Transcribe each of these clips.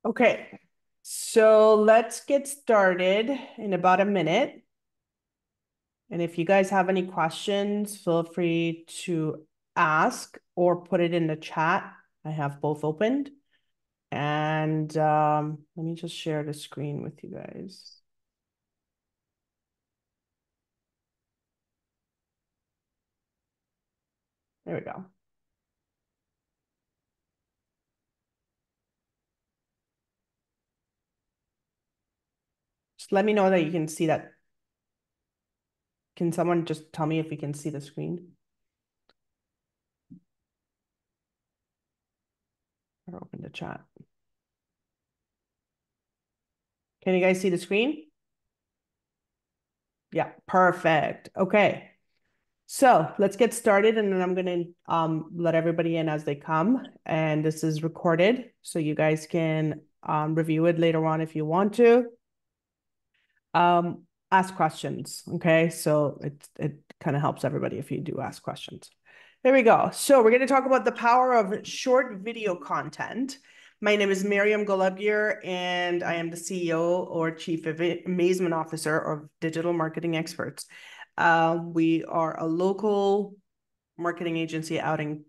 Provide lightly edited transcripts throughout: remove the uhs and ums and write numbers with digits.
Okay, so let's get started in about a minute. And if you guys have any questions, feel free to ask or put it in the chat. I have both opened. And let me just share the screen with you guys. There we go. Just let me know that you can see that. Can someone just tell me if you can see the screen? Or open the chat. Can you guys see the screen? Yeah, perfect. Okay. So let's get started, and then I'm going to let everybody in as they come. And this is recorded, so you guys can review it later on if you want to. Ask questions, okay? So it kind of helps everybody if you do ask questions. There we go. So we're going to talk about the power of short video content. My name is Miriam Golubgir, and I am the CEO or Chief Amazement Officer of Digital Marketing Experts. We are a local marketing agency out in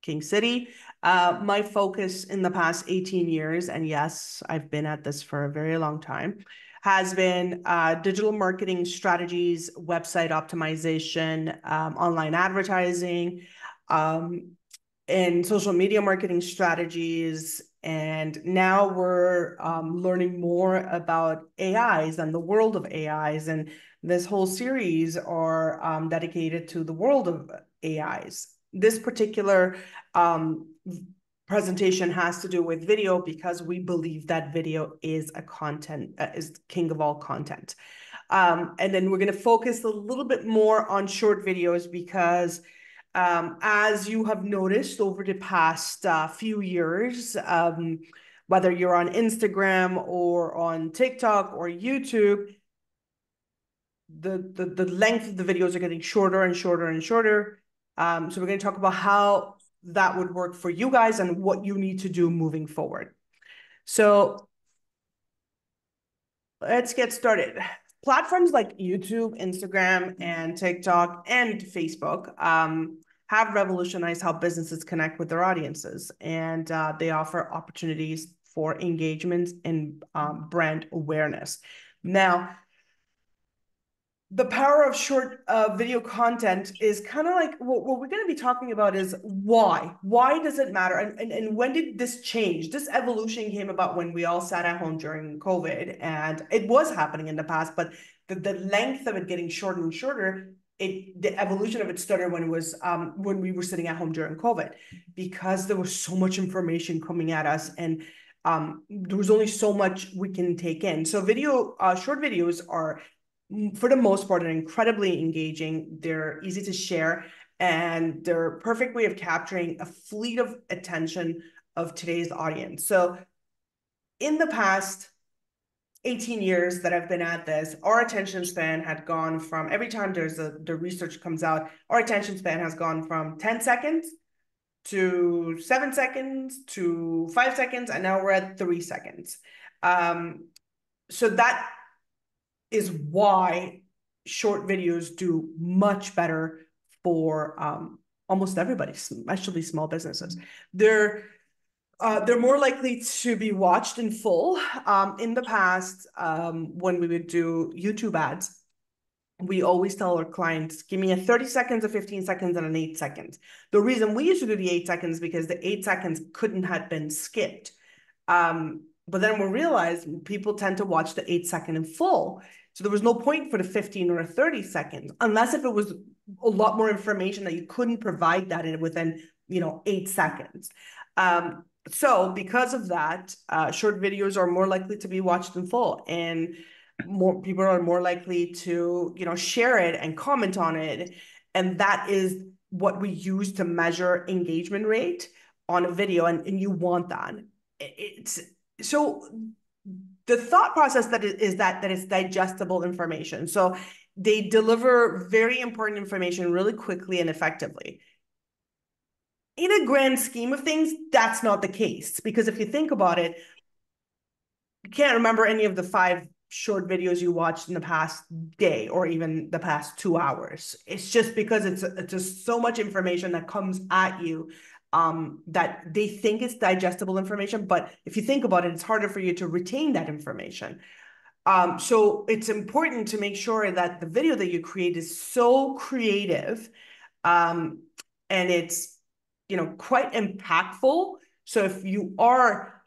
King City. My focus in the past 18 years, and yes, I've been at this for a very long time, has been digital marketing strategies, website optimization, online advertising, and social media marketing strategies. And now we're learning more about AIs and the world of AIs. And this whole series are dedicated to the world of AIs. This particular presentation has to do with video because we believe that video is is king of all content. And then we're going to focus a little bit more on short videos because as you have noticed over the past few years, whether you're on Instagram or on TikTok or YouTube, the length of the videos are getting shorter and shorter and shorter. So we're going to talk about how that would work for you guys and what you need to do moving forward. So let's get started. Platforms like YouTube, Instagram, and TikTok and Facebook have revolutionized how businesses connect with their audiences, and they offer opportunities for engagement and brand awareness. Now, the power of short video content is kind of like what we're going to be talking about is why. Why does it matter? And when did this change? This evolution came about when we all sat at home during COVID, and it was happening in the past, but the length of it getting shorter and shorter, the evolution of it started when it was when we were sitting at home during COVID, because there was so much information coming at us, and there was only so much we can take in. So short videos are, for the most part, are incredibly engaging. They're easy to share, and they're a perfect way of capturing a fleet of attention of today's audience. So in the past 18 years that I've been at this, our attention span had gone from, every time the research comes out, our attention span has gone from 10 seconds to 7 seconds to 5 seconds, and now we're at 3 seconds. So that is why short videos do much better for almost everybody, especially small businesses. They're more likely to be watched in full. In the past, when we would do YouTube ads, we always tell our clients, give me a 30 seconds, a 15 seconds, and an 8 seconds. The reason we used to do the 8 seconds because the 8 seconds couldn't have been skipped. But then we realized people tend to watch the 8 second in full. So there was no point for the 15 or 30 seconds, unless if it was a lot more information that you couldn't provide that in within, 8 seconds. So because of that, short videos are more likely to be watched in full, and more people are more likely to, share it and comment on it. And that is what we use to measure engagement rate on a video. And you want that. It's so the thought process that is that it's digestible information. So they deliver very important information really quickly and effectively. In a grand scheme of things, that's not the case, because if you think about it, can't remember any of the 5 short videos you watched in the past day or even the past 2 hours. It's just because it's just so much information that comes at you, that they think it's digestible information, but if you think about it, it's harder for you to retain that information. So it's important to make sure that the video that you create is so creative, and it's, quite impactful. So if you are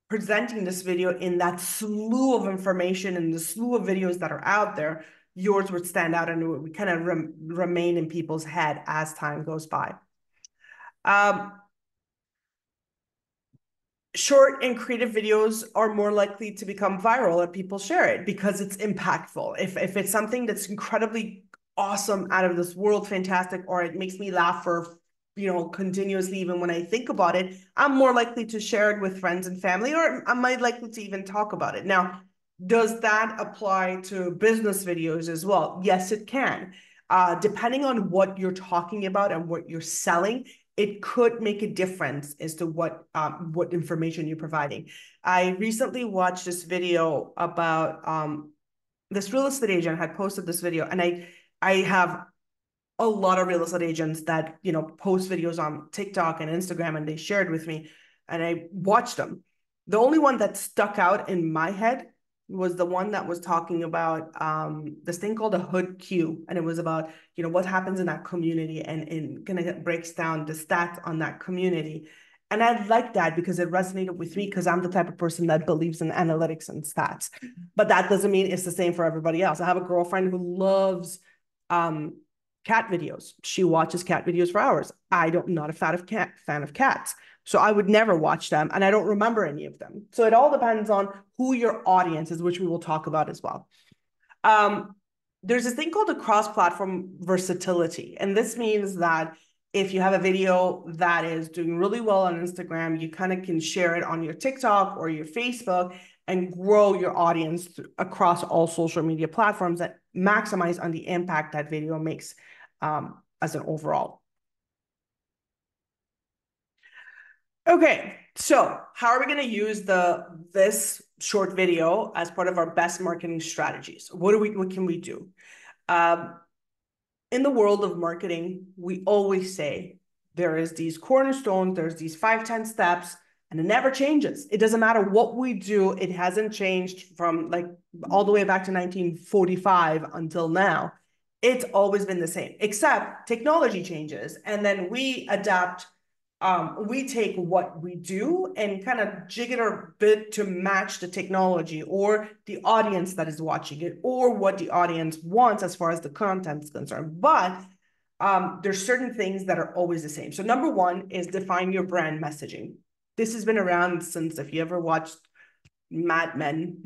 presenting this video in that slew of information and the slew of videos that are out there, yours would stand out and it would kind of remain in people's head as time goes by. Short and creative videos are more likely to become viral and people share it because it's impactful. If it's something that's incredibly awesome, out of this world, fantastic, or it makes me laugh for continuously, even when I think about it, I'm more likely to share it with friends and family, or I might likely to even talk about it. Now, does that apply to business videos as well? Yes, it can. Depending on what you're talking about and what you're selling, it could make a difference as to what information you're providing. I recently watched this video about this real estate agent had posted this video, and I have a lot of real estate agents that post videos on TikTok and Instagram, and they shared with me, and I watched them. The only one that stuck out in my head was the one that was talking about this thing called a hood queue, and it was about what happens in that community, and kind of breaks down the stats on that community. And I like that because it resonated with me, because I'm the type of person that believes in analytics and stats. But that doesn't mean it's the same for everybody else. I have a girlfriend who loves cat videos. She watches cat videos for hours. Not a fan of cats. So I would never watch them, and I don't remember any of them. So it all depends on who your audience is, which we will talk about as well. There's this thing called a cross-platform versatility. And this means that if you have a video that is doing really well on Instagram, you kind of can share it on your TikTok or your Facebook and grow your audience across all social media platforms that maximize on the impact that video makes as an overall. Okay, so how are we going to use this short video as part of our best marketing strategies? What can we do? In the world of marketing, we always say there is these cornerstones, there's these 5-10 steps, and it never changes. It doesn't matter what we do. It hasn't changed from all the way back to 1945 until now. It's always been the same, except technology changes. And then we adapt. We take what we do and kind of jig it a bit to match the technology or the audience that is watching it, or what the audience wants as far as the content is concerned. But there's certain things that are always the same. So number one is define your brand messaging. This has been around since, if you ever watched Mad Men,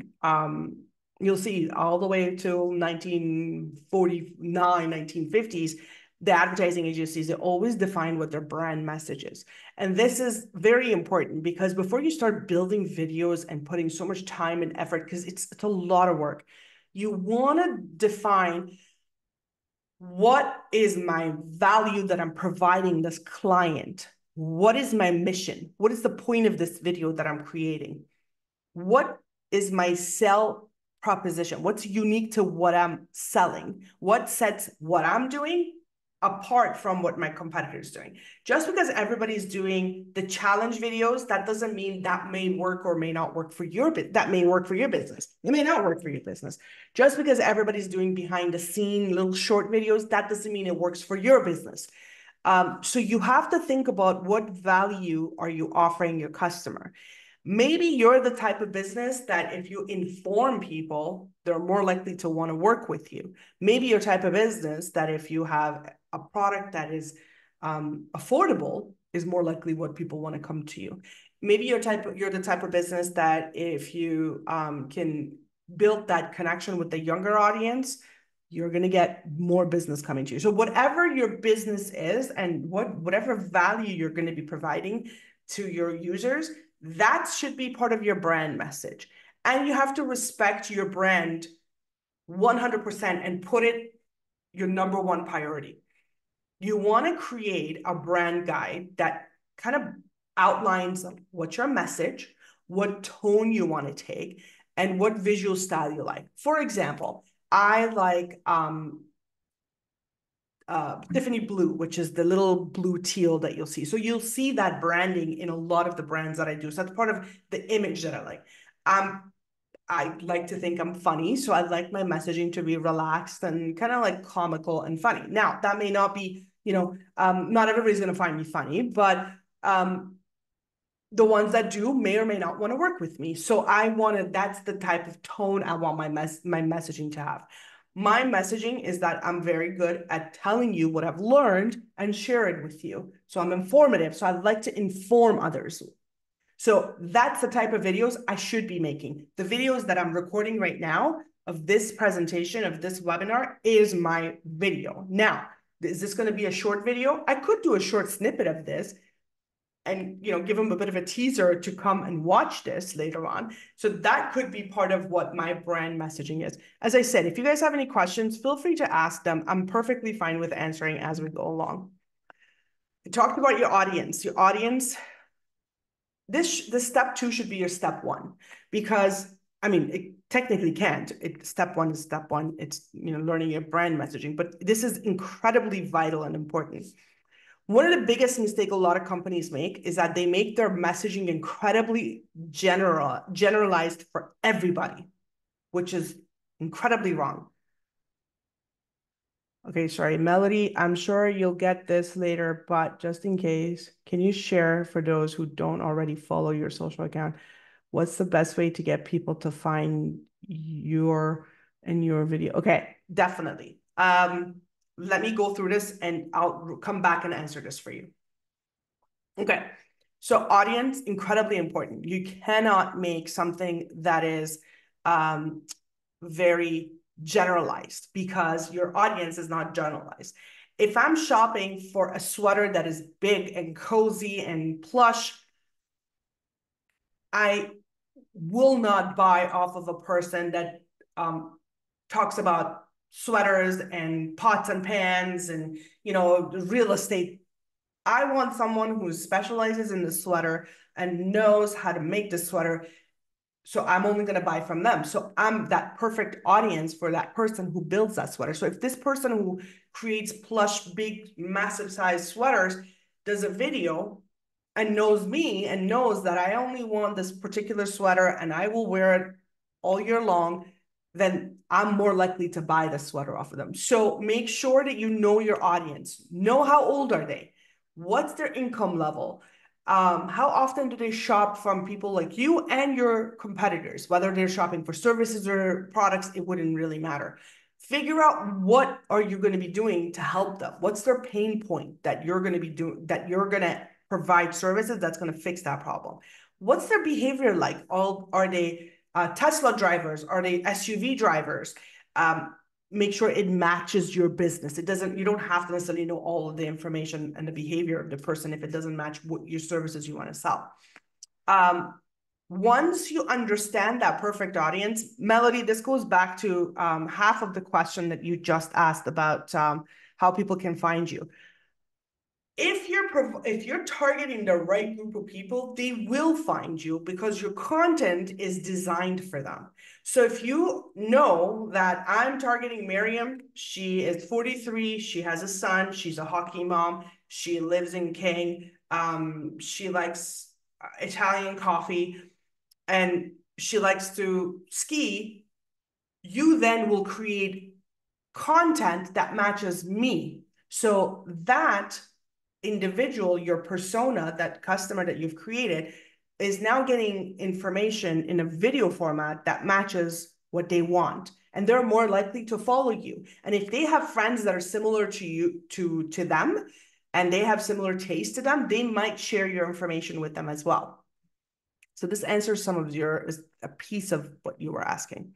you'll see all the way till 1949, 1950s, the advertising agencies, they always define what their brand message is. And this is very important, because before you start building videos and putting so much time and effort, because it's a lot of work, you want to define, what is my value that I'm providing this client? What is my mission? What is the point of this video that I'm creating? What is my sell proposition? What's unique to what I'm selling? What sets what I'm doing apart from what my competitor's doing? Just because everybody's doing the challenge videos, that doesn't mean that may work or may not work for your that may work for your business. It may not work for your business. Just because everybody's doing behind the scene little short videos, that doesn't mean it works for your business. So you have to think about, what value are you offering your customer? Maybe you're the type of business that if you inform people, they're more likely to want to work with you. Maybe you're type of business that if you have a product that is affordable, is more likely what people want to come to you. Maybe you're the type of business that if you can build that connection with the younger audience, you're going to get more business coming to you. So whatever your business is and whatever value you're going to be providing to your users, that should be part of your brand message. And you have to respect your brand 100% and put it your number one priority. You want to create a brand guide that kind of outlines what's your message, what tone you want to take, and what visual style you like. For example, I like Tiffany blue, which is the little blue teal that you'll see. So you'll see that branding in a lot of the brands that I do. So that's part of the image that I like. I like to think I'm funny, so I like my messaging to be relaxed and kind of like comical and funny. Now, that may not be, not everybody's going to find me funny, but the ones that do may or may not want to work with me. So that's the type of tone I want my messaging to have. My messaging is that I'm very good at telling you what I've learned and share it with you. So I'm informative. So I'd like to inform others. So that's the type of videos I should be making. The videos that I'm recording right now of this presentation, of this webinar, is my video. Now, is this going to be a short video? I could do a short snippet of this and give them a bit of a teaser to come and watch this later on. So that could be part of what my brand messaging is. As I said, if you guys have any questions, feel free to ask them. I'm perfectly fine with answering as we go along. We talked about your audience. Your audience, this step 2 should be your step 1, because it technically can't. Step 1 is step 1. It's learning your brand messaging, but this is incredibly vital and important. One of the biggest mistakes a lot of companies make is that they make their messaging incredibly generalized for everybody, which is incredibly wrong. Okay, sorry, Melody, I'm sure you'll get this later, but just in case, can you share for those who don't already follow your social account, what's the best way to get people to find your video? Okay, definitely. Let me go through this and I'll come back and answer this for you. Okay, so audience, incredibly important. You cannot make something that is very generalized, because your audience is not generalized. If I'm shopping for a sweater that is big and cozy and plush, I will not buy off of a person that talks about sweaters and pots and pans and real estate. I want someone who specializes in the sweater and knows how to make the sweater. So I'm only going to buy from them. So I'm that perfect audience for that person who builds that sweater. So if this person who creates plush, big, massive size sweaters does a video and knows me and knows that I only want this particular sweater and I will wear it all year long, then I'm more likely to buy the sweater off of them. So make sure that you know your audience. Know how old are they? What's their income level? How often do they shop from people like you and your competitors? Whether they're shopping for services or products, it wouldn't really matter. Figure out what are you going to be doing to help them. What's their pain point that you're going to be doing, that you're going to provide services that's going to fix that problem? What's their behavior like? Are they Tesla drivers? Are they SUV drivers? Make sure it matches your business. You don't have to necessarily know all of the information and the behavior of the person if it doesn't match what your services you want to sell. Once you understand that perfect audience, Melody, this goes back to half of the question that you just asked about how people can find you. If you're targeting the right group of people, they will find you because your content is designed for them. So if you know that I'm targeting Miriam, she is 43, she has a son, she's a hockey mom, she lives in King, she likes Italian coffee, and she likes to ski, you then will create content that matches me. So that individual, your persona, that customer that you've created, is now getting information in a video format that matches what they want, and they're more likely to follow you. And if they have friends that are similar to you, to them, and they have similar taste to them, they might share your information with them as well. So this answers a piece of what you were asking.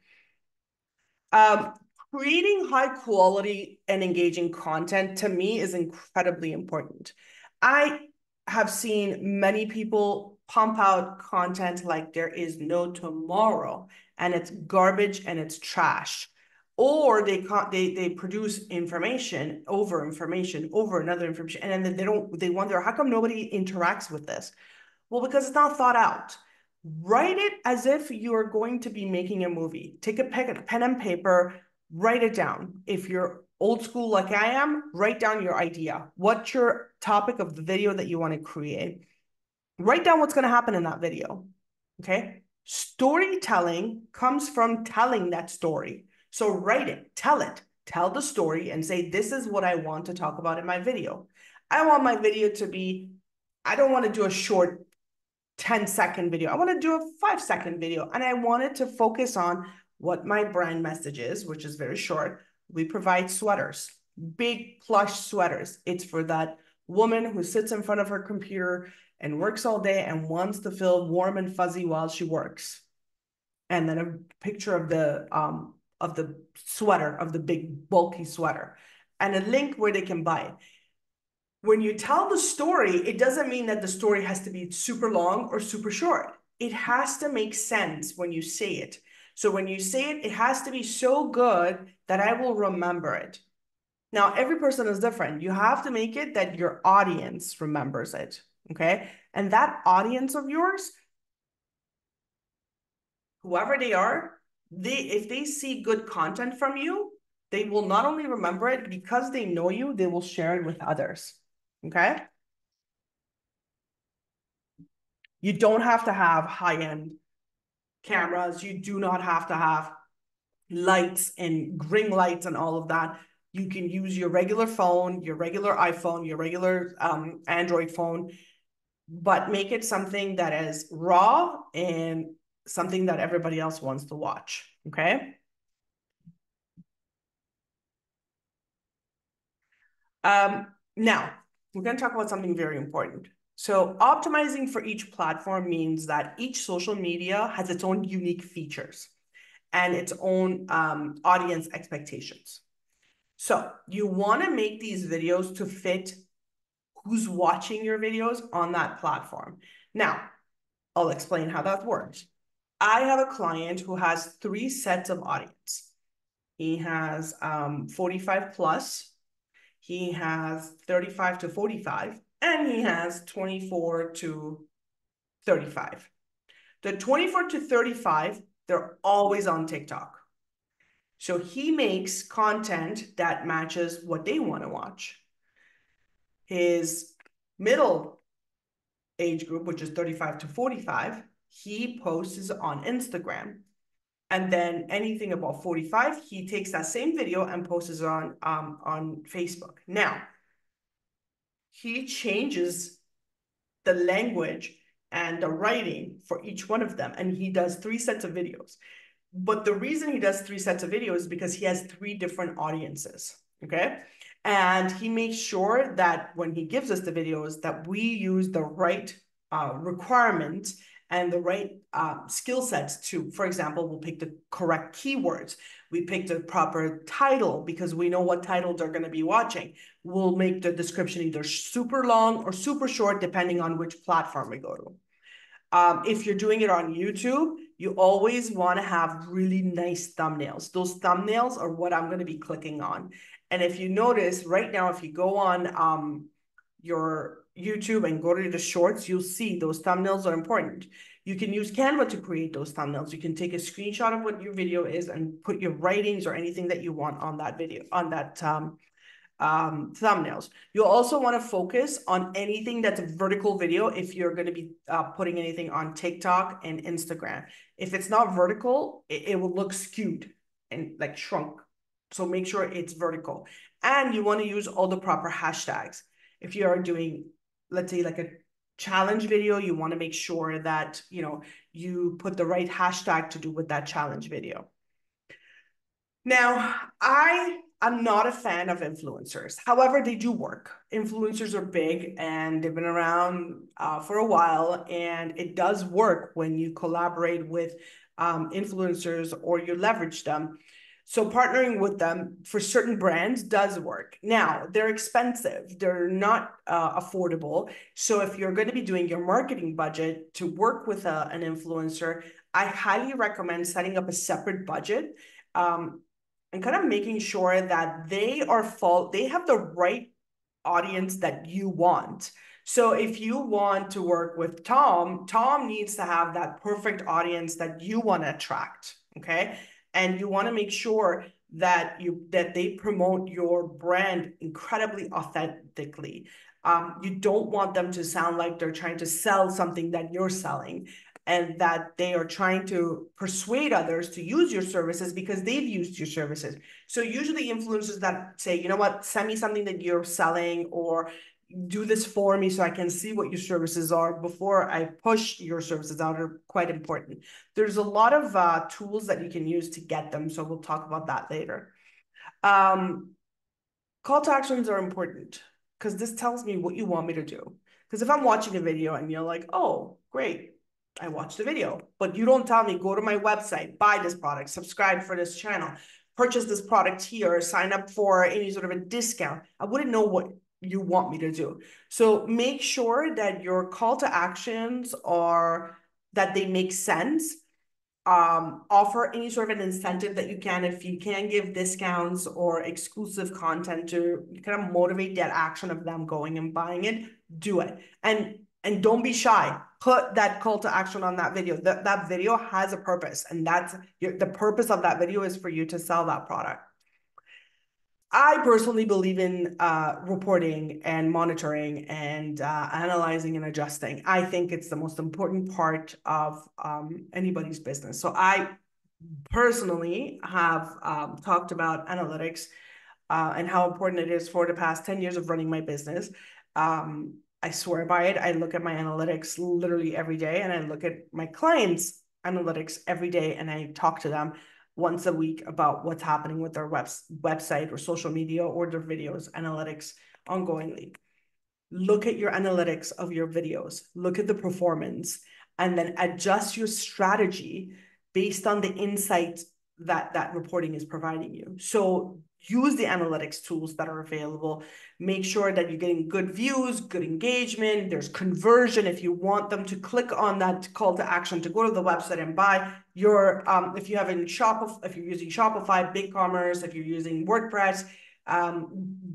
Creating high quality and engaging content, to me, is incredibly important. I have seen many people pump out content like there is no tomorrow, and it's garbage and it's trash. Or they produce information over another information, and then they wonder, how come nobody interacts with this? Well, because it's not thought out. Write it as if you're going to be making a movie. Take a pen and paper, write it down. If you're old school like I am, write down your idea. What's your topic of the video that you want to create? Write down what's going to happen in that video. Okay. Storytelling comes from telling that story. So write it, tell the story and say, this is what I want to talk about in my video. I want my video to be, I don't want to do a short 10-second video. I want to do a 5-second video. And I wanted to focus on what my brand message is, which is very short. We provide sweaters, big plush sweaters. It's for that woman who sits in front of her computer and works all day and wants to feel warm and fuzzy while she works. And then a picture of the sweater, of the big bulky sweater, and a link where they can buy it. When you tell the story, it doesn't mean that the story has to be super long or super short. It has to make sense when you say it. So when you say it, it has to be so good that I will remember it. Now, every person is different. You have to make it that your audience remembers it, okay? And that audience of yours, whoever they are, if they see good content from you, they will not only remember it, because they know you, they will share it with others, okay? You don't have to have high-end cameras. You do not have to have lights and ring lights and all of that. You can use your regular phone, your regular iPhone, your regular Android phone, but make it something that is raw and something that everybody else wants to watch, okay? Now, we're going to talk about something very important. So optimizing for each platform means that each social media has its own unique features and its own audience expectations. So you want to make these videos to fit who's watching your videos on that platform. Now, I'll explain how that works. I have a client who has 3 sets of audience. He has 45 plus, he has 35 to 45, and he has 24 to 35. The 24 to 35, they're always on TikTok. So he makes content that matches what they want to watch. His middle age group, which is 35 to 45, he posts on Instagram. And then anything above 45, he takes that same video and posts it on Facebook. Now, he changes the language and the writing for each one of them, and he does 3 sets of videos. But the reason he does 3 sets of videos is because he has 3 different audiences, okay? And he makes sure that when he gives us the videos that we use the right requirements and the right skill sets to, for example, we'll pick the correct keywords. We pick the proper title because we know what title they're going to be watching. We'll make the description either super long or super short, depending on which platform we go to. If you're doing it on YouTube, you always want to have really nice thumbnails. Those thumbnails are what I'm going to be clicking on. And if you notice right now, if you go on your YouTube and go to the shorts, you'll see those thumbnails are important. You can use Canva to create those thumbnails. You can take a screenshot of what your video is and put your writings or anything that you want on that video, on that thumbnails. You'll also want to focus on anything that's a vertical video if you're going to be putting anything on TikTok and Instagram. If it's not vertical, it will look skewed and like shrunk. So make sure it's vertical. And you want to use all the proper hashtags. If you are doing, let's say, like a challenge video, you want to make sure that, you know, you put the right hashtag to do with that challenge video. Now, I'm not a fan of influencers. However, they do work. Influencers are big and they've been around for a while, and it does work when you collaborate with influencers or you leverage them. So partnering with them for certain brands does work. Now, they're expensive. They're not affordable. So if you're going to be doing your marketing budget to work with an influencer, I highly recommend setting up a separate budget and kind of making sure that they have the right audience that you want. So if you want to work with Tom, Tom needs to have that perfect audience that you want to attract, okay? And you want to make sure that they promote your brand incredibly authentically. You don't want them to sound like they're trying to sell something that you're selling, and that they are trying to persuade others to use your services because they've used your services. So usually influencers that say, you know what, send me something that you're selling, or do this for me so I can see what your services are before I push your services out, are quite important. There's a lot of tools that you can use to get them. So we'll talk about that later. Call to actions are important because this tells me what you want me to do. Because if I'm watching a video and you're like, oh, great, I watched the video, but you don't tell me, go to my website, buy this product, subscribe for this channel, purchase this product here, sign up for any sort of a discount, I wouldn't know what you want me to do. So make sure that your call to actions are, that they make sense. Offer any sort of an incentive that you can. If you can give discounts or exclusive content to kind of motivate that action of them going and buying it, do it. And don't be shy. Put that call to action on that video. That video has a purpose, and that's the purpose of that video is for you to sell that product. I personally believe in reporting and monitoring and analyzing and adjusting. I think it's the most important part of anybody's business. So I personally have talked about analytics and how important it is for the past 10 years of running my business. I swear by it. I look at my analytics literally every day, and I look at my clients' analytics every day, and I talk to them once a week about what's happening with their website or social media or their videos analytics ongoingly. Look at your analytics of your videos, look at the performance, and then adjust your strategy based on the insight that that reporting is providing you. So use the analytics tools that are available. Make sure that you're getting good views, good engagement. There's conversion. If you want them to click on that call to action to go to the website and buy your, if you have in Shopify, if you're using Shopify, BigCommerce, if you're using WordPress,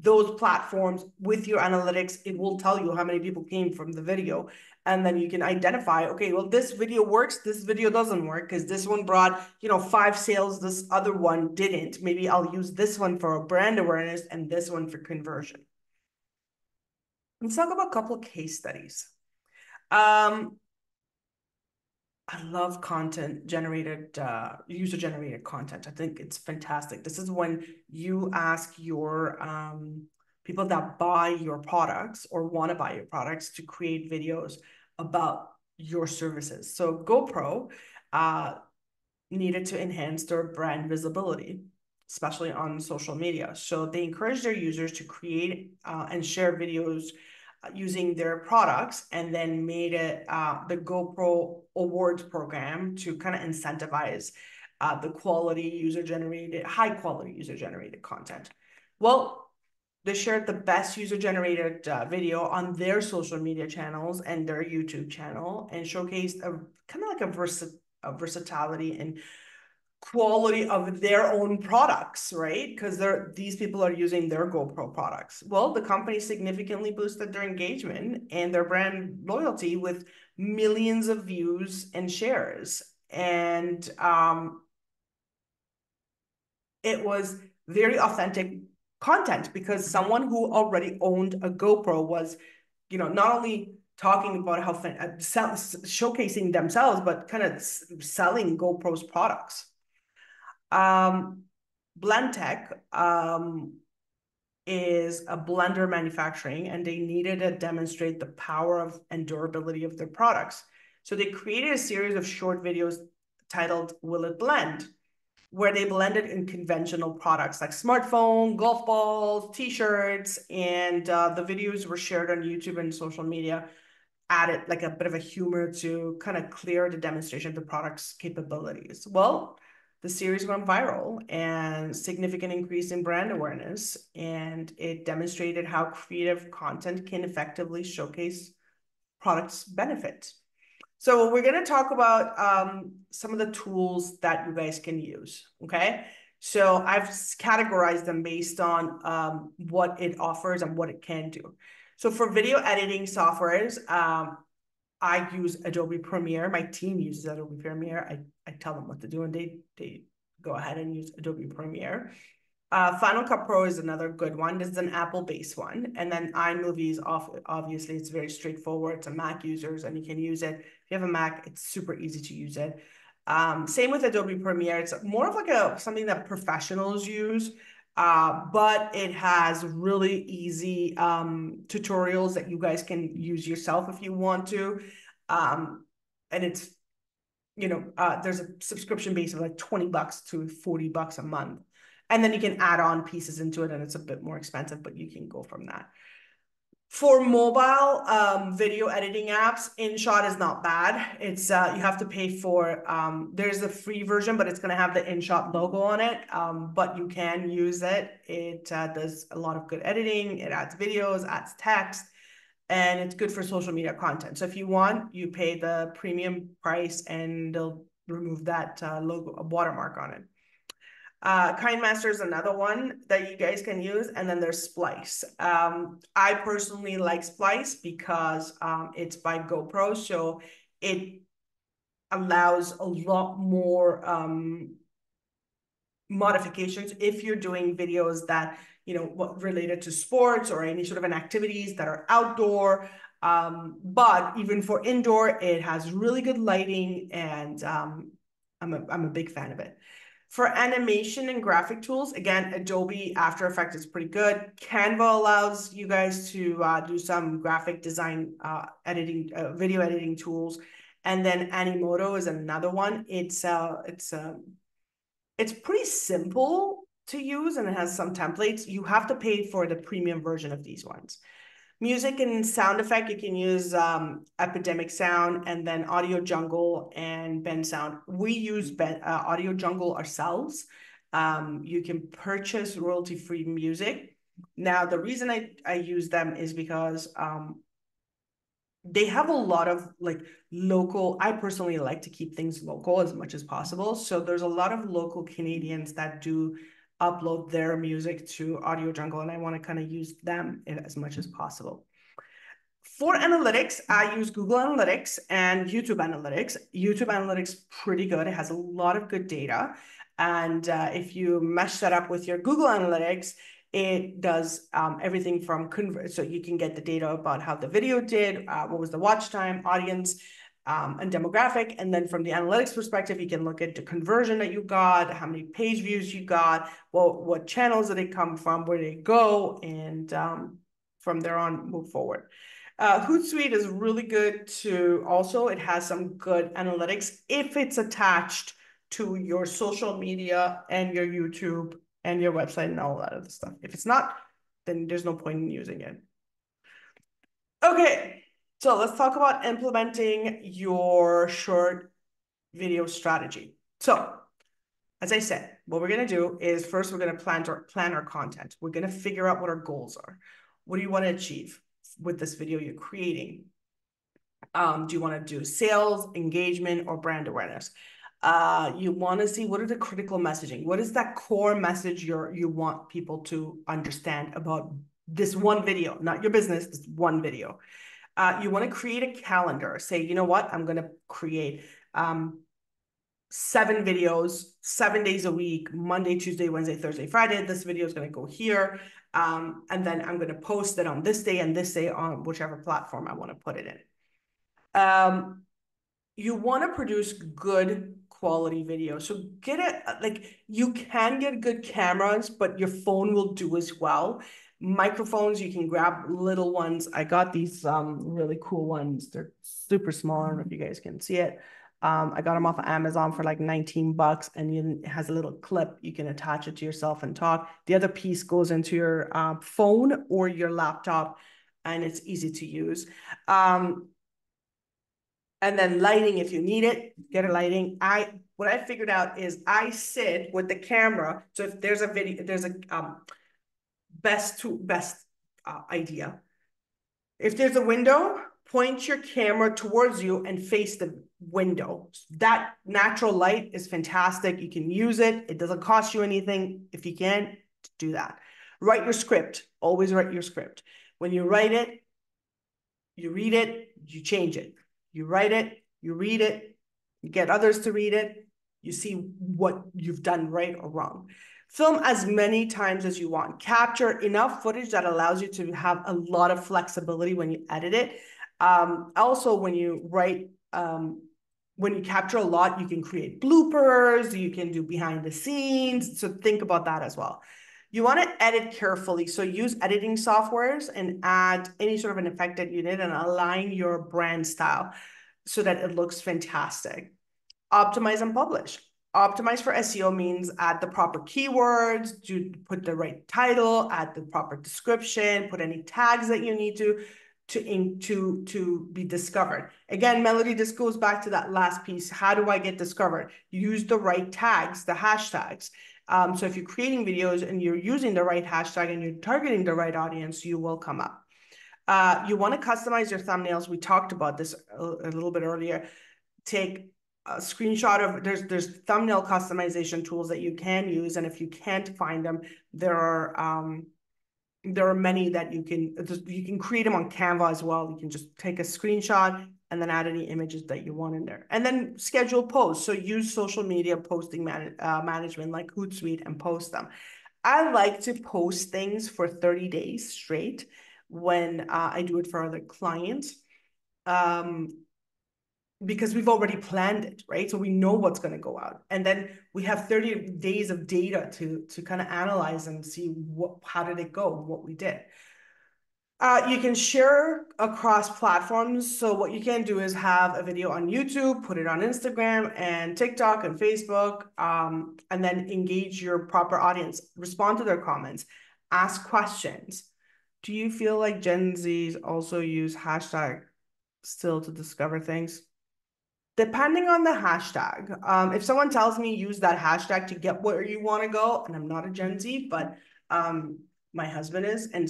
those platforms with your analytics, it will tell you how many people came from the video. And then you can identify, okay, well, this video works, this video doesn't work because this one brought, 5 sales, this other one didn't. Maybe I'll use this one for brand awareness and this one for conversion. Let's talk about a couple of case studies. I love content generated, user generated content. I think it's fantastic. This is when you ask your people that buy your products or want to buy your products to create videos about your services. So GoPro needed to enhance their brand visibility, especially on social media. So they encourage their users to create and share videos using their products, and then made it the GoPro Awards program to kind of incentivize the high quality user generated content. Well, they shared the best user generated video on their social media channels and their YouTube channel, and showcased a kind of like a versatility and quality of their own products, right? Because these people are using their GoPro products. Well, the company significantly boosted their engagement and their brand loyalty with millions of views and shares. And it was very authentic content because someone who already owned a GoPro was, not only talking about how showcasing themselves, but kind of selling GoPro's products. Blendtec is a blender manufacturing, and they needed to demonstrate the power of and durability of their products. So they created a series of short videos titled Will It Blend, where they blended in conventional products like smartphone, golf balls, t-shirts, and the videos were shared on YouTube and social media, added like a bit of a humor to kind of clear the demonstration of the product's capabilities. Well, the series went viral and significant increase in brand awareness, and it demonstrated how creative content can effectively showcase products' benefits. So we're going to talk about some of the tools that you guys can use, okay? So I've categorized them based on what it offers and what it can do. So for video editing softwares, I use Adobe Premiere. My team uses Adobe Premiere. I tell them what to do, and they go ahead and use Adobe Premiere. Final Cut Pro is another good one. This is an Apple-based one. And then iMovie is obviously, it's very straightforward to Mac users, and you can use it. If you have a Mac, it's super easy to use it. Same with Adobe Premiere. It's more of like something that professionals use, but it has really easy tutorials that you guys can use yourself if you want to. And it's, there's a subscription base of like $20 to $40 a month. And then you can add on pieces into it, and it's a bit more expensive, but you can go from that. For mobile video editing apps, InShot is not bad. It's you have to pay for, there's a free version, but it's going to have the InShot logo on it, but you can use it. It does a lot of good editing. It adds videos, adds text, and it's good for social media content. So if you want, you pay the premium price, and they'll remove that logo, a watermark on it. KineMaster is another one that you guys can use, and then there's Splice. I personally like Splice because it's by GoPro, so it allows a lot more modifications if you're doing videos that, related to sports or any sort of an activities that are outdoor. But even for indoor, it has really good lighting, and I'm a big fan of it. For animation and graphic tools, again, Adobe After Effects is pretty good. Canva allows you guys to do some graphic design editing, video editing tools. And then Animoto is another one. It's pretty simple to use, and it has some templates. You have to pay for the premium version of these ones. Music and sound effect, you can use Epidemic Sound, and then Audio Jungle and Bensound. We use Audio Jungle ourselves. You can purchase royalty-free music. Now, the reason I use them is because they have a lot of local, I personally like to keep things local as much as possible. So there's a lot of local Canadians that do upload their music to Audio Jungle, and I want to kind of use them as much as possible. For analytics, I use Google Analytics and YouTube Analytics. YouTube Analytics pretty good. It has a lot of good data. And if you mesh that up with your Google Analytics, it does everything from so you can get the data about how the video did, what was the watch time, audience, and demographic. And then from the analytics perspective, you can look at the conversion that you got, how many page views you got, what channels did it come from, where did it go, and from there on, move forward. Hootsuite is really good too. Also, it has some good analytics if it's attached to your social media and your YouTube and your website and all that other stuff. If it's not, then there's no point in using it. Okay, so let's talk about implementing your short video strategy. So, as I said, what we're going to do is first we're going to plan our content. We're going to figure out what our goals are. What do you want to achieve with this video you're creating? Do you want to do sales, engagement, or brand awareness? You want to see what are the critical messaging? What is that core message you want people to understand about this one video, not your business, this one video. You want to create a calendar. Say, you know what? I'm going to create 7 videos, 7 days a week, Monday, Tuesday, Wednesday, Thursday, Friday. This video is going to go here. And then I'm going to post it on this day and this day on whichever platform I want to put it in. You want to produce good quality video. So get it, you can get good cameras, but your phone will do as well. Microphones, you can grab little ones. I got these really cool ones. They're super small. I don't know if you guys can see it. I got them off of Amazon for like $19, and it has a little clip. You can attach it to yourself and talk. The other piece goes into your phone or your laptop, and it's easy to use. And then lighting, if you need it, get a lighting. What I figured out is I sit with the camera. So if there's a video, there's a best idea. If there's a window, point your camera towards you and face the window. That natural light is fantastic. You can use it. It doesn't cost you anything. If you can, do that. Write your script. Always write your script. When you write it, You read it, you change it. You write it, you read it, you get others to read it, you see what you've done right or wrong. Film as many times as you want. Capture enough footage that allows you to have a lot of flexibility when you edit it. Also, when you write, when you capture a lot, you can create bloopers, you can do behind the scenes. So think about that as well. You want to edit carefully. So use editing softwares and add any sort of an effect that you need and align your brand style so that it looks fantastic. Optimize and publish. Optimize for SEO means add the proper keywords, put the right title, add the proper description, put any tags that you need to be discovered. Again, Melody, this goes back to that last piece. How do I get discovered? Use the right tags, the hashtags. So if you're creating videos and you're using the right hashtag and you're targeting the right audience, you will come up. You want to customize your thumbnails. We talked about this a little bit earlier. Take a screenshot of, there's thumbnail customization tools that you can use. And if you can't find them, there are many that you can create them on Canva as well. You can just take a screenshot and then add any images that you want in there. And then schedule posts. So use social media posting management like Hootsuite and post them. I like to post things for 30 days straight when I do it for other clients. Because we've already planned it, right? So we know what's going to go out. And then we have 30 days of data to kind of analyze and see how did it go, what we did. You can share across platforms. So what you can do is have a video on YouTube, put it on Instagram and TikTok and Facebook, and then engage your proper audience, respond to their comments, ask questions. Do you feel like Gen Zs also use hashtag still to discover things? Depending on the hashtag. If someone tells me use that hashtag to get where you want to go, and I'm not a Gen Z, but my husband is, and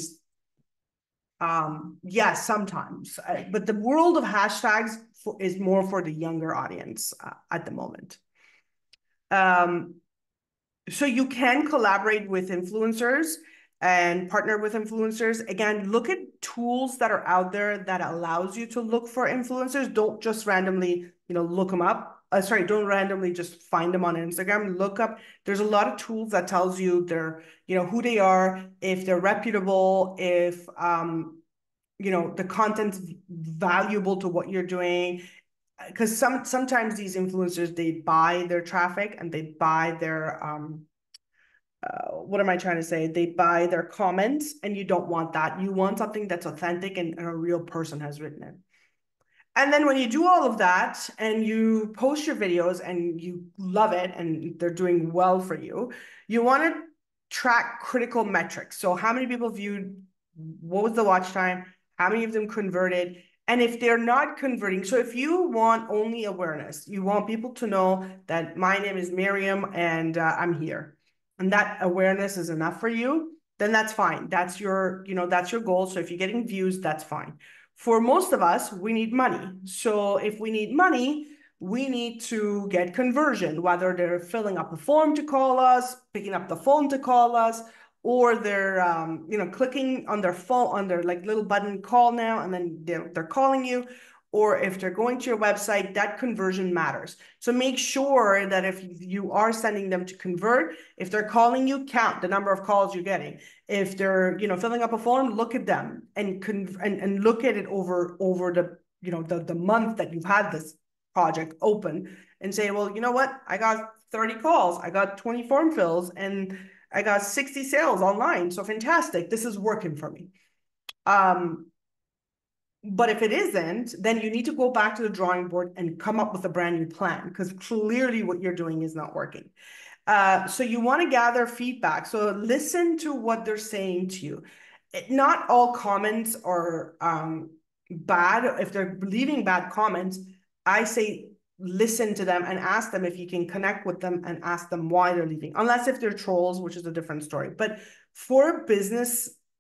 yeah, sometimes. But the world of hashtags is more for the younger audience at the moment. So you can collaborate with influencers and partner with influencers. Again, look at tools that are out there that allows you to look for influencers. Don't just randomly, look them up. Don't randomly just find them on Instagram. Look up. There's a lot of tools that tells you who they are, if they're reputable, if the content's valuable to what you're doing. Because sometimes these influencers, they buy their traffic and they buy their what am I trying to say? They buy their comments, and you don't want that. You want something that's authentic and a real person has written it. And then when you do all of that and you post your videos and you love it and they're doing well for you, you want to track critical metrics. So how many people viewed, what was the watch time, how many of them converted, and if they're not converting. So if you want only awareness, you want people to know that my name is Miriam and I'm here, and that awareness is enough for you, then that's fine. That's your goal. So if you're getting views, that's fine. For most of us, we need money. So if we need money, we need to get conversion, whether they're filling up a form to call us, picking up the phone to call us, or they're clicking on their phone, on their little button, call now, and then they're calling you. Or if they're going to your website, that conversion matters. So make sure that if you are sending them to convert, if they're calling you, count the number of calls you're getting. If they're filling up a form, look at them and look at it over the month that you've had this project open, and say, well, you know what? I got 30 calls, I got 20 form fills, and I got 60 sales online. So fantastic. This is working for me. But if it isn't, then you need to go back to the drawing board and come up with a brand new plan, because clearly what you're doing is not working. So you want to gather feedback. So listen to what they're saying to you. Not all comments are bad. If they're leaving bad comments, I say listen to them and ask them if you can connect with them and ask them why they're leaving. Unless if they're trolls, which is a different story. But for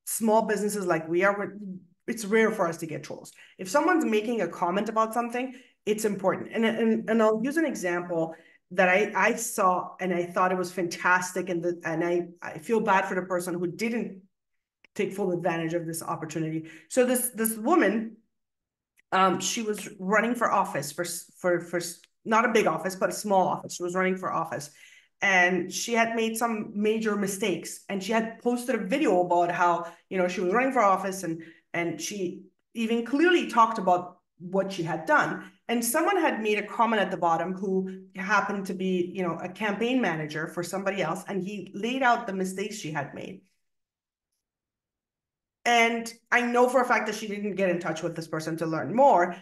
small businesses like we are, it's rare for us to get trolls. If someone's making a comment about something, it's important. And I'll use an example that I saw and I thought it was fantastic. And I feel bad for the person who didn't take full advantage of this opportunity. So this woman She was running for office for not a big office, but a small office. She was running for office. And she had made some major mistakes. And she had posted a video about how, she was running for office, and she even clearly talked about what she had done. And someone had made a comment at the bottom who happened to be, a campaign manager for somebody else, and he laid out the mistakes she had made. And I know for a fact that she didn't get in touch with this person to learn more.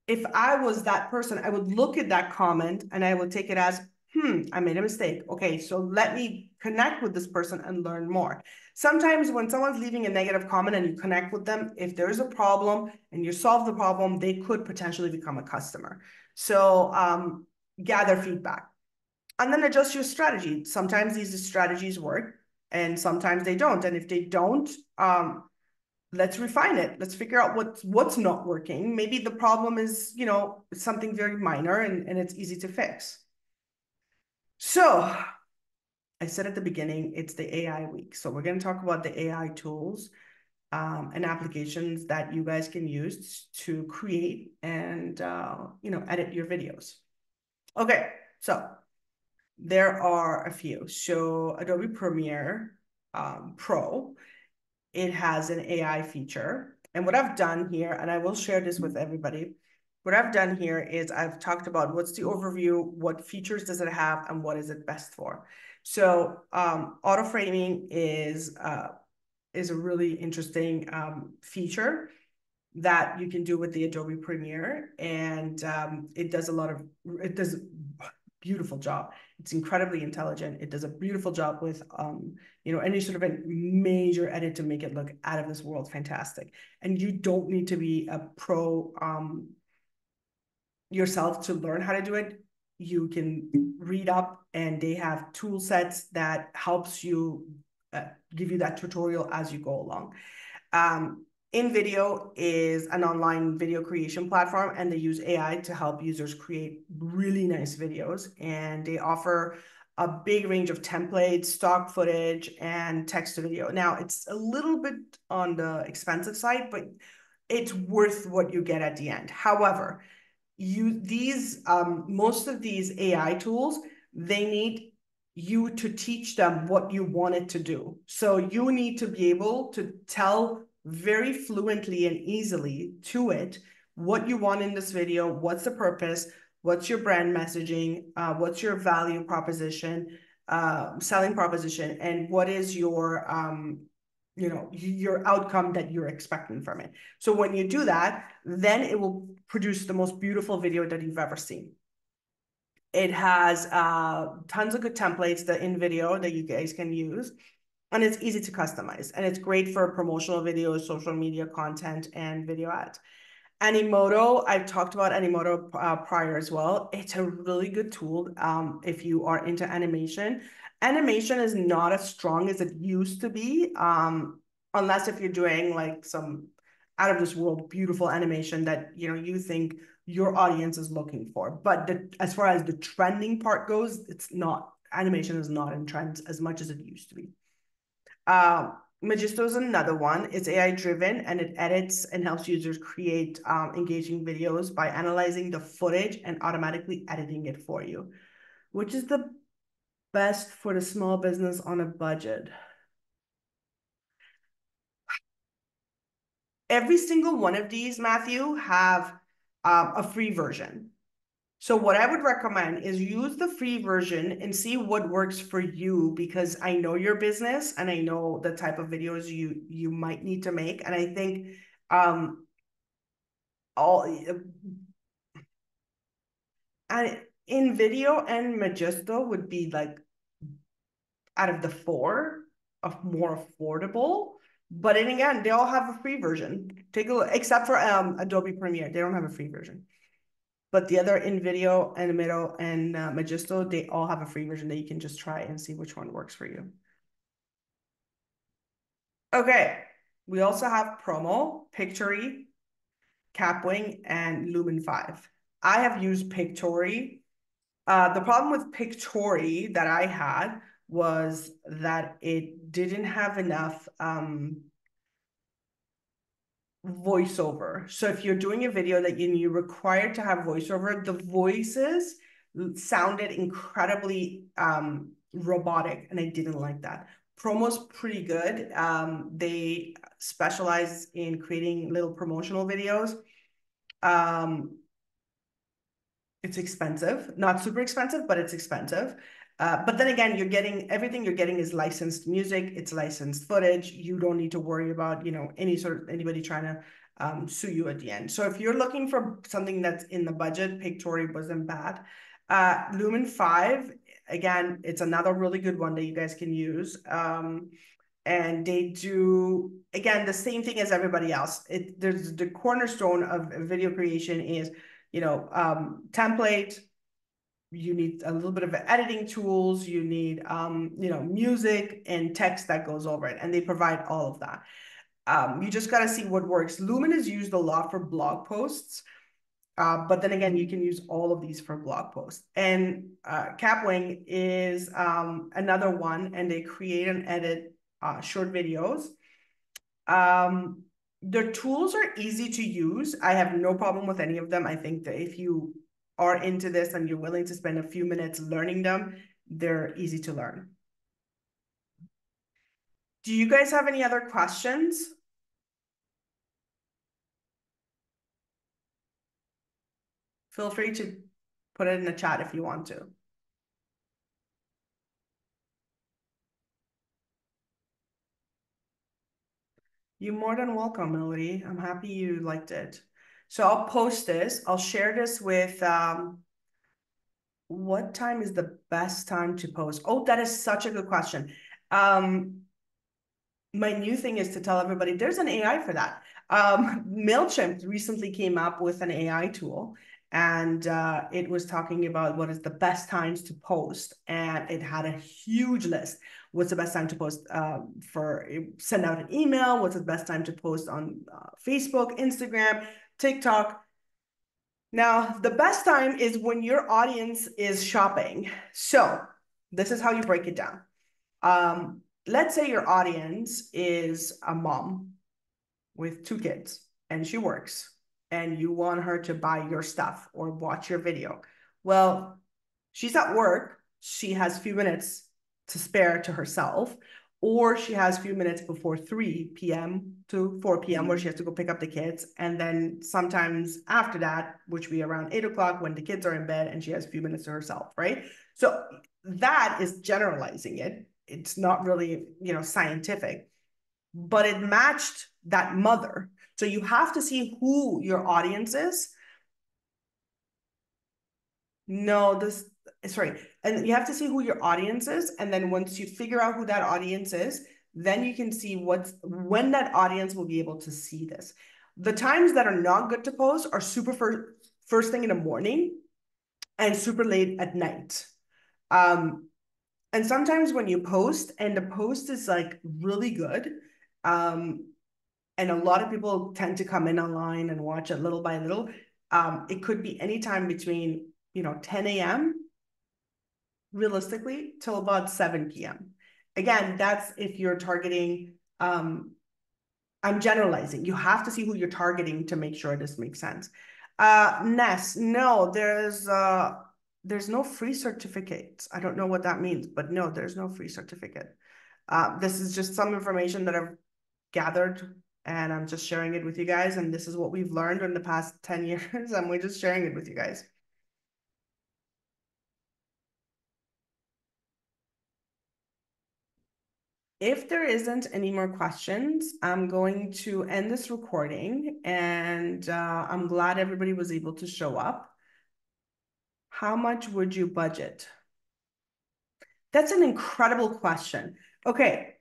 If I was that person, I would look at that comment and I would take it as, I made a mistake. Okay, so let me connect with this person and learn more. Sometimes when someone's leaving a negative comment and you connect with them, if there's a problem and you solve the problem, they could potentially become a customer. So gather feedback and then adjust your strategy. Sometimes these strategies work and sometimes they don't. And if they don't, let's refine it. Let's figure out what's not working. Maybe the problem is, something very minor and it's easy to fix. So I said at the beginning, it's the AI week. So we're going to talk about the AI tools and applications that you guys can use to create and, edit your videos. Okay, so there are a few. So Adobe Premiere Pro, it has an AI feature. And what I've done here, and I will share this with everybody, what I've done here is I've talked about what's the overview, what features does it have, and what is it best for. So auto framing is a really interesting feature that you can do with the Adobe Premiere, and it does a beautiful job. It's incredibly intelligent. It does a beautiful job with, any sort of a major edit to make it look out of this world fantastic. And you don't need to be a pro yourself to learn how to do it. You can read up, and they have tool sets that helps you give you that tutorial as you go along. InVideo is an online video creation platform, and they use AI to help users create really nice videos. And they offer a big range of templates, stock footage, and text to video. Now, it's a little bit on the expensive side, but it's worth what you get at the end. However, most of these AI tools, they need you to teach them what you want it to do. So you need to be able to tell very fluently and easily to it what you want in this video, what's the purpose, what's your brand messaging, what's your value proposition, selling proposition, and what is your your outcome that you're expecting from it. So when you do that, then it will produce the most beautiful video that you've ever seen. It has tons of good templates, the InVideo, that you guys can use. And it's easy to customize. And it's great for promotional videos, social media content, and video ads. Animoto, I've talked about Animoto prior as well. It's a really good tool if you are into animation. Animation is not as strong as it used to be, unless if you're doing like some out of this world beautiful animation that you think your audience is looking for. But as far as the trending part goes, it's not. Animation is not in trends as much as it used to be. Magisto is another one. It's AI driven, and it edits and helps users create engaging videos by analyzing the footage and automatically editing it for you, which is the best for the small business on a budget. Every single one of these, Matthew, have a free version. So what I would recommend is use the free version and see what works for you, because I know your business and I know the type of videos you might need to make. And I think InVideo and Magisto would be like out of the four of more affordable. But then again, they all have a free version. Take a look, except for Adobe Premiere. They don't have a free version. But the other InVideo, Animoto, and Magisto, they all have a free version that you can just try and see which one works for you. Okay, we also have Promo, Pictory, Capwing, and Lumen 5. I have used Pictory. The problem with Pictory that I had was that it didn't have enough voiceover. So if you're doing a video that you're required to have voiceover, the voices sounded incredibly robotic, and I didn't like that. Promo's pretty good. They specialize in creating little promotional videos. It's expensive, not super expensive, but it's expensive. But then again, you're getting everything you're getting is licensed music, it's licensed footage. You don't need to worry about, anybody trying to sue you at the end. So if you're looking for something that's in the budget, Pictory wasn't bad. Lumen 5, again, it's another really good one that you guys can use. And they do, again, the same thing as everybody else. There's the cornerstone of video creation is, template. You need a little bit of editing tools. You need, music and text that goes over it, and they provide all of that. You just got to see what works. Lumen is used a lot for blog posts, but then again, you can use all of these for blog posts. And Kapwing is another one, and they create and edit short videos. The tools are easy to use. I have no problem with any of them. I think that if you are into this and you're willing to spend a few minutes learning them, they're easy to learn. Do you guys have any other questions? Feel free to put it in the chat if you want to. You're more than welcome, Melody. I'm happy you liked it. So I'll post this. I'll share this with, what time is the best time to post? Oh, that is such a good question. My new thing is to tell everybody there's an AI for that. MailChimp recently came up with an AI tool, and it was talking about what is the best times to post, and it had a huge list. What's the best time to post for send out an email? What's the best time to post on Facebook, Instagram, TikTok? Now, the best time is when your audience is shopping. So this is how you break it down. Let's say your audience is a mom with 2 kids and she works, and you want her to buy your stuff or watch your video. Well, she's at work. She has a few minutes to spare to herself, or she has a few minutes before 3 p.m. to 4 p.m. where she has to go pick up the kids. And then sometimes after that, which would be around 8 o'clock when the kids are in bed and she has a few minutes to herself, right? So that is generalizing it. It's not really, scientific, but it matched that mother. So you have to see who your audience is. No, sorry. And you have to see who your audience is. And then once you figure out who that audience is, then you can see when that audience will be able to see this. The times that are not good to post are super first thing in the morning and super late at night. And sometimes when you post and the post is like really good, and a lot of people tend to come in online and watch it little by little, it could be anytime between 10 a.m. realistically till about 7 p.m. Again, that's if you're targeting, I'm generalizing. You have to see who you're targeting to make sure this makes sense. Ness, no, there's no free certificates. I don't know what that means, but no, there's no free certificate. This is just some information that I've gathered, and I'm just sharing it with you guys. And this is what we've learned in the past 10 years, and we're just sharing it with you guys. If there isn't any more questions, I'm going to end this recording, and I'm glad everybody was able to show up. How much would you budget? That's an incredible question. Okay,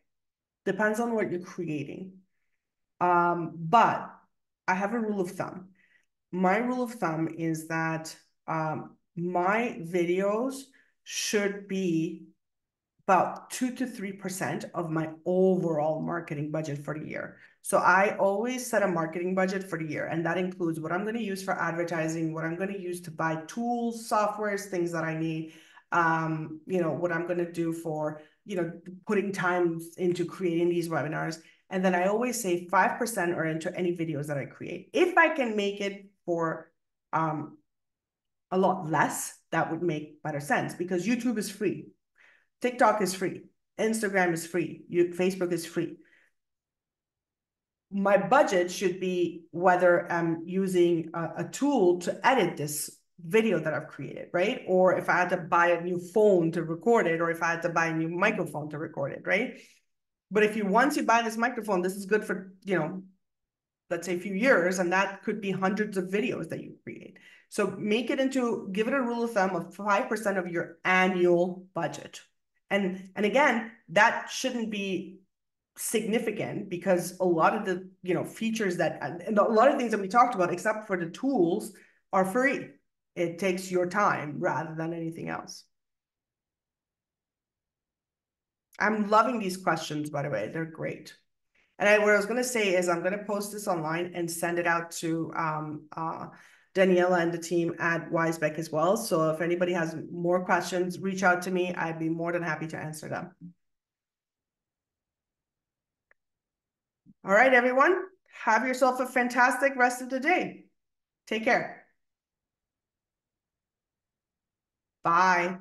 depends on what you're creating. But I have a rule of thumb. My rule of thumb is that my videos should be about 2 to 3% of my overall marketing budget for the year. So I always set a marketing budget for the year, and that includes what I'm going to use for advertising, what I'm going to use to buy tools, softwares, things that I need, what I'm going to do for, putting time into creating these webinars. And then I always say 5% are into any videos that I create. If I can make it for a lot less, that would make better sense, because YouTube is free. TikTok is free. Instagram is free. Facebook is free. My budget should be whether I'm using a tool to edit this video that I've created, right? Or if I had to buy a new phone to record it, or if I had to buy a new microphone to record it, right? But if you, once you buy this microphone, this is good for, let's say a few years, and that could be hundreds of videos that you create. So make it into, give it a rule of thumb of 5% of your annual budget. And again, that shouldn't be significant, because a lot of the features that, and a lot of things that we talked about, except for the tools, are free. It takes your time rather than anything else. I'm loving these questions, by the way. They're great. And what I was going to say is I'm going to post this online and send it out to Daniela and the team at Wisebeck as well. So if anybody has more questions, reach out to me. I'd be more than happy to answer them. All right, everyone. Have yourself a fantastic rest of the day. Take care. Bye.